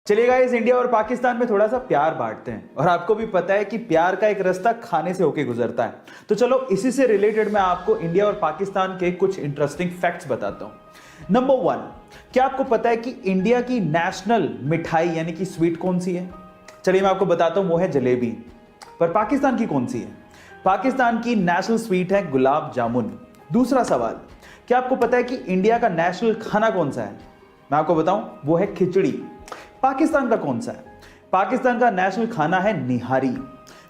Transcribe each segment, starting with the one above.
चलिए guys, India और पाकिस्तान में थोड़ा सा प्यार बांटते हैं और आपको भी पता है कि प्यार का एक रास्ता खाने से होके गुजरता है। तो चलो इसी से रिलेटेड मैं आपको इंडिया और पाकिस्तान के कुछ इंटरेस्टिंग फैक्ट्स बताता हूं। नंबर 1, क्या आपको पता है कि इंडिया की नेशनल मिठाई यानी कि स्वीट कौन सी है? चलिए मैं आपको बताता हूं, वो है जलेबी। पर पाकिस्तान की कौन सी है? पाकिस्तान की नेशनल स्वीट है गुलाब जामुन। दूसरा सवाल, क्या आपको पता है कि इंडिया का नेशनल खाना कौन सा है? मैं आपको बताऊं, वो है खिचड़ी। पाकिस्तान का कौन सा है? पाकिस्तान का नेशनल खाना है निहारी।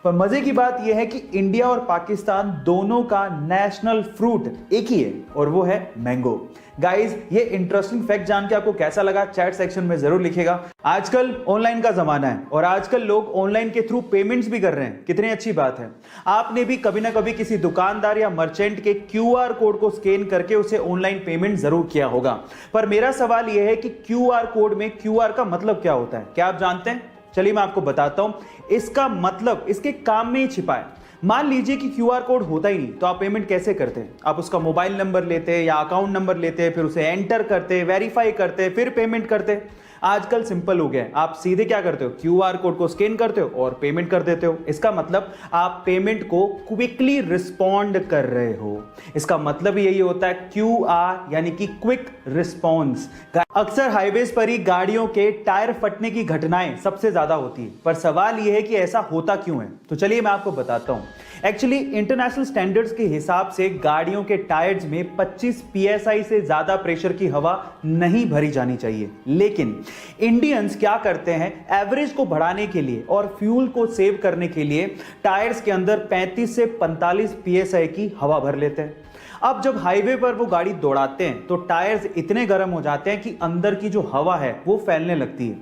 पर मजे की बात यह है कि इंडिया और पाकिस्तान दोनों का नेशनल फ्रूट एक ही है और वो है मैंगो। गाइस, ये इंटरेस्टिंग फैक्ट जान के आपको कैसा लगा चैट सेक्शन में जरूर लिखिएगा। आजकल ऑनलाइन का जमाना है और आजकल लोग ऑनलाइन के थ्रू पेमेंट्स भी कर रहे हैं। कितनी अच्छी बात है। आपने भी कभी ना कभी किसी दुकानदार या मर्चेंट के क्यूआर कोड को स्कैन करके उसे ऑनलाइन पेमेंट जरूर किया होगा। पर मेरा सवाल यह है कि क्यूआर कोड में क्यूआर का मतलब क्या होता है? क्या आप जानते हैं? चलिए मैं आपको बताता हूं। इसका मतलब इसके काम में ही छिपा है। मान लीजिए कि क्यूआर कोड होता ही नहीं, तो आप पेमेंट कैसे करते हैं? आप उसका मोबाइल नंबर लेते या अकाउंट नंबर लेते, फिर उसे एंटर करते, वेरीफाई करते, फिर पेमेंट करते। आजकल सिंपल हो गया है। आप सीधे क्या करते हो? क्यूआर कोड को स्कैन करते हो और पेमेंट कर देते हो। इसका मतलब आप पेमेंट को क्विकली रिस्पॉन्ड कर रहे हो। इसका मतलब यही होता है क्यूआर यानी कि क्विक रिस्पॉन्स। अक्सर हाईवेज पर ही गाड़ियों के टायर फटने की घटनाएं सबसे ज्यादा होती है। पर सवाल यह है कि ऐसा होता क्यों है? तो चलिए मैं आपको बताता हूं। एक्चुअली इंटरनेशनल स्टैंडर्ड्स के हिसाब से गाड़ियों के टायर्स में 25 psi से ज्यादा प्रेशर की हवा नहीं भरी जानी चाहिए। लेकिन इंडियंस क्या करते हैं? एवरेज को बढ़ाने के लिए और फ्यूल को सेव करने के लिए टायर्स के अंदर 35 से 45 psi की हवा भर लेते हैं। अब जब हाईवे पर वो गाड़ी दौड़ाते हैं तो टायर्स इतने गर्म हो जाते हैं कि अंदर की जो हवा है वो फैलने लगती है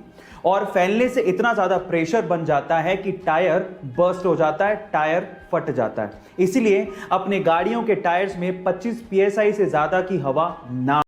और फैलने से इतना ज्यादा प्रेशर बन जाता है कि टायर बर्स्ट हो जाता है, टायर फट जाता है। इसीलिए अपने गाड़ियों के टायर्स में 25 psi से ज्यादा की हवा ना